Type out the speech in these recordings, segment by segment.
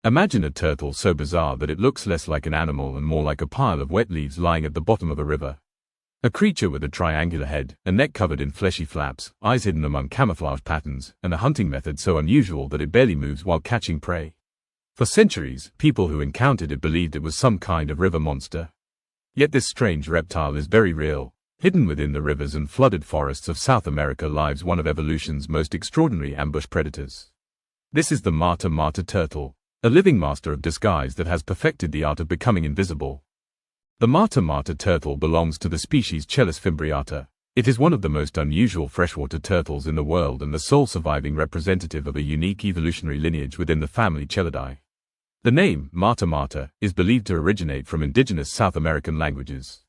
Imagine a turtle so bizarre that it looks less like an animal and more like a pile of wet leaves lying at the bottom of a river. A creature with a triangular head, a neck covered in fleshy flaps, eyes hidden among camouflage patterns, and a hunting method so unusual that it barely moves while catching prey. For centuries, people who encountered it believed it was some kind of river monster. Yet this strange reptile is very real. Hidden within the rivers and flooded forests of South America lives one of evolution's most extraordinary ambush predators. This is the mata-mata turtle, a living master of disguise that has perfected the art of becoming invisible. The mata-mata turtle belongs to the species Chelus fimbriata. It is one of the most unusual freshwater turtles in the world and the sole surviving representative of a unique evolutionary lineage within the family Chelidae. The name, mata-mata, is believed to originate from indigenous South American languages.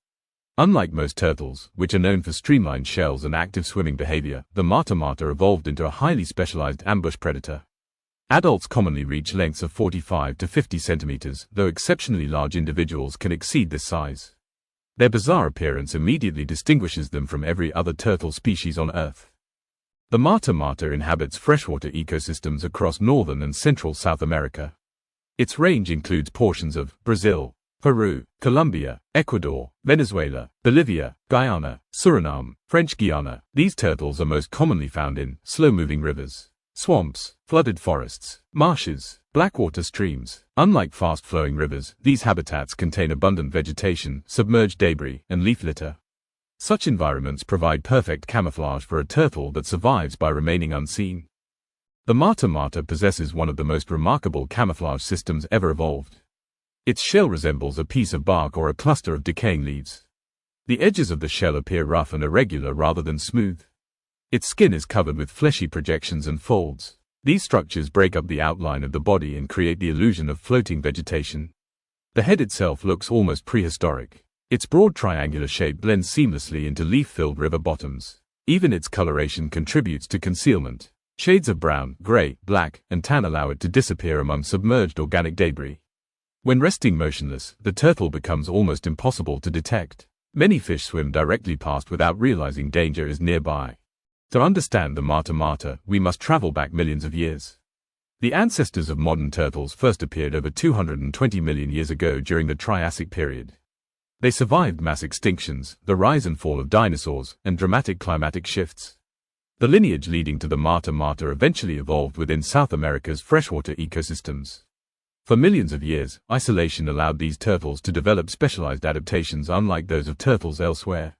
Unlike most turtles, which are known for streamlined shells and active swimming behavior, the mata-mata evolved into a highly specialized ambush predator. Adults commonly reach lengths of 45 to 50 centimeters, though exceptionally large individuals can exceed this size. Their bizarre appearance immediately distinguishes them from every other turtle species on Earth. The mata-mata inhabits freshwater ecosystems across northern and central South America. Its range includes portions of Brazil, Peru, Colombia, Ecuador, Venezuela, Bolivia, Guyana, Suriname, French Guiana. These turtles are most commonly found in slow-moving rivers, swamps, flooded forests, marshes, blackwater streams. Unlike fast-flowing rivers, these habitats contain abundant vegetation, submerged debris, and leaf litter. Such environments provide perfect camouflage for a turtle that survives by remaining unseen. The mata-mata possesses one of the most remarkable camouflage systems ever evolved. Its shell resembles a piece of bark or a cluster of decaying leaves. The edges of the shell appear rough and irregular rather than smooth. Its skin is covered with fleshy projections and folds. These structures break up the outline of the body and create the illusion of floating vegetation. The head itself looks almost prehistoric. Its broad triangular shape blends seamlessly into leaf-filled river bottoms. Even its coloration contributes to concealment. Shades of brown, gray, black, and tan allow it to disappear among submerged organic debris. When resting motionless, the turtle becomes almost impossible to detect. Many fish swim directly past without realizing danger is nearby. To understand the mata-mata, we must travel back millions of years. The ancestors of modern turtles first appeared over 220 million years ago during the Triassic period. They survived mass extinctions, the rise and fall of dinosaurs, and dramatic climatic shifts. The lineage leading to the mata-mata eventually evolved within South America's freshwater ecosystems. For millions of years, isolation allowed these turtles to develop specialized adaptations unlike those of turtles elsewhere.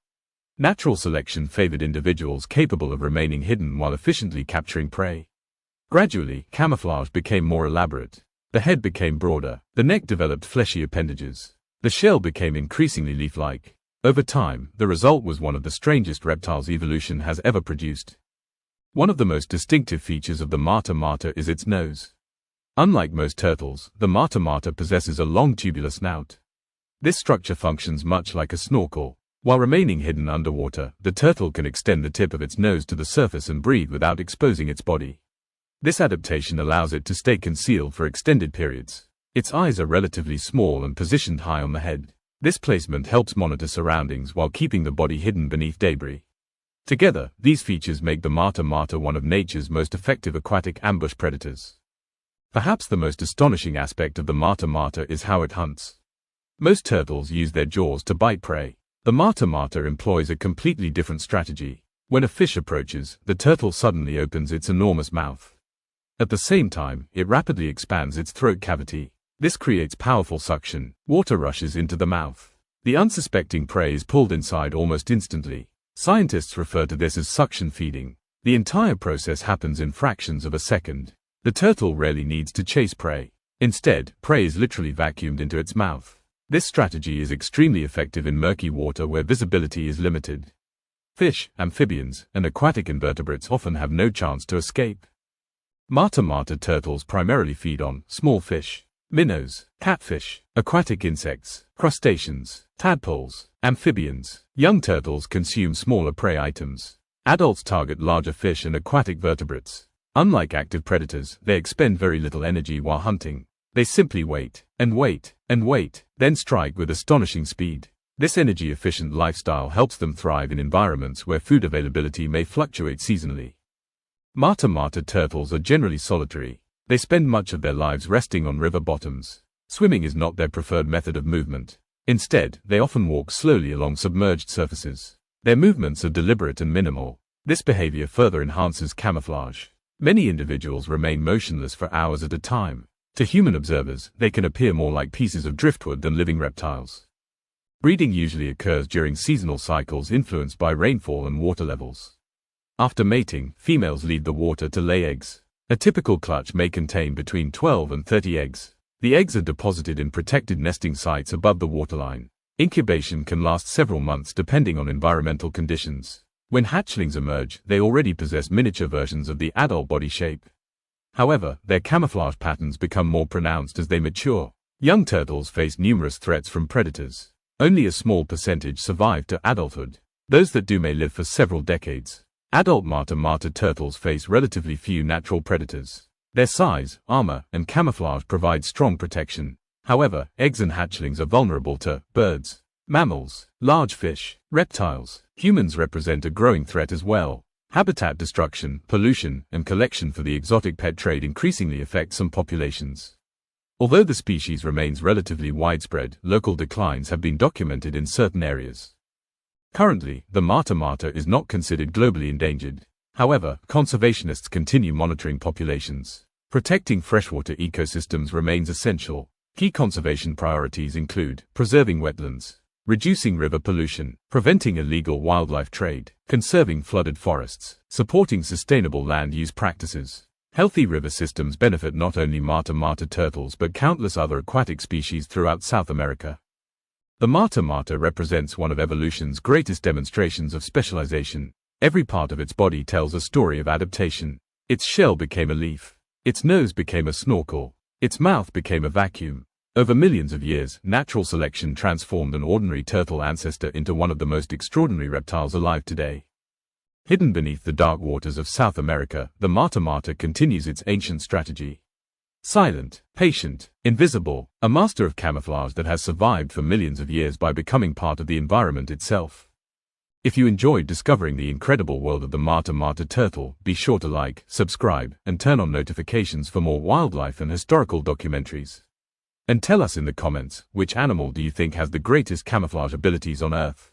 Natural selection favored individuals capable of remaining hidden while efficiently capturing prey. Gradually, camouflage became more elaborate. The head became broader, the neck developed fleshy appendages. The shell became increasingly leaf-like. Over time, the result was one of the strangest reptiles evolution has ever produced. One of the most distinctive features of the mata-mata is its nose. Unlike most turtles, the mata-mata possesses a long tubular snout. This structure functions much like a snorkel. While remaining hidden underwater, the turtle can extend the tip of its nose to the surface and breathe without exposing its body. This adaptation allows it to stay concealed for extended periods. Its eyes are relatively small and positioned high on the head. This placement helps monitor surroundings while keeping the body hidden beneath debris. Together, these features make the mata-mata one of nature's most effective aquatic ambush predators. Perhaps the most astonishing aspect of the mata-mata is how it hunts. Most turtles use their jaws to bite prey. The mata-mata employs a completely different strategy. When a fish approaches, the turtle suddenly opens its enormous mouth. At the same time, it rapidly expands its throat cavity. This creates powerful suction. Water rushes into the mouth. The unsuspecting prey is pulled inside almost instantly. Scientists refer to this as suction feeding. The entire process happens in fractions of a second. The turtle rarely needs to chase prey. Instead, prey is literally vacuumed into its mouth. This strategy is extremely effective in murky water where visibility is limited. Fish, amphibians, and aquatic invertebrates often have no chance to escape. Mata-mata turtles primarily feed on small fish, minnows, catfish, aquatic insects, crustaceans, tadpoles, amphibians. Young turtles consume smaller prey items. Adults target larger fish and aquatic vertebrates. Unlike active predators, they expend very little energy while hunting. They simply wait, and wait, and wait, then strike with astonishing speed. This energy-efficient lifestyle helps them thrive in environments where food availability may fluctuate seasonally. Mata-mata turtles are generally solitary. They spend much of their lives resting on river bottoms. Swimming is not their preferred method of movement. Instead, they often walk slowly along submerged surfaces. Their movements are deliberate and minimal. This behavior further enhances camouflage. Many individuals remain motionless for hours at a time. To human observers, they can appear more like pieces of driftwood than living reptiles. Breeding usually occurs during seasonal cycles influenced by rainfall and water levels. After mating, females leave the water to lay eggs. A typical clutch may contain between 12 and 30 eggs. The eggs are deposited in protected nesting sites above the waterline. Incubation can last several months depending on environmental conditions. When hatchlings emerge, they already possess miniature versions of the adult body shape. However, their camouflage patterns become more pronounced as they mature. Young turtles face numerous threats from predators. Only a small percentage survive to adulthood. Those that do may live for several decades. Adult mata turtles face relatively few natural predators. Their size, armor, and camouflage provide strong protection. However, eggs and hatchlings are vulnerable to birds, mammals, large fish, reptiles. Humans represent a growing threat as well. Habitat destruction, pollution, and collection for the exotic pet trade increasingly affect some populations. Although the species remains relatively widespread, local declines have been documented in certain areas. Currently, the mata is not considered globally endangered. However, conservationists continue monitoring populations. Protecting freshwater ecosystems remains essential. Key conservation priorities include preserving wetlands, reducing river pollution, preventing illegal wildlife trade, conserving flooded forests, supporting sustainable land use practices. Healthy river systems benefit not only mata turtles but countless other aquatic species throughout South America. The mata represents one of evolution's greatest demonstrations of specialization. Every part of its body tells a story of adaptation. Its shell became a leaf. Its nose became a snorkel. Its mouth became a vacuum. Over millions of years, natural selection transformed an ordinary turtle ancestor into one of the most extraordinary reptiles alive today. Hidden beneath the dark waters of South America, the mata continues its ancient strategy. Silent, patient, invisible, a master of camouflage that has survived for millions of years by becoming part of the environment itself. If you enjoyed discovering the incredible world of the mata turtle, be sure to like, subscribe, and turn on notifications for more wildlife and historical documentaries. And tell us in the comments, which animal do you think has the greatest camouflage abilities on Earth?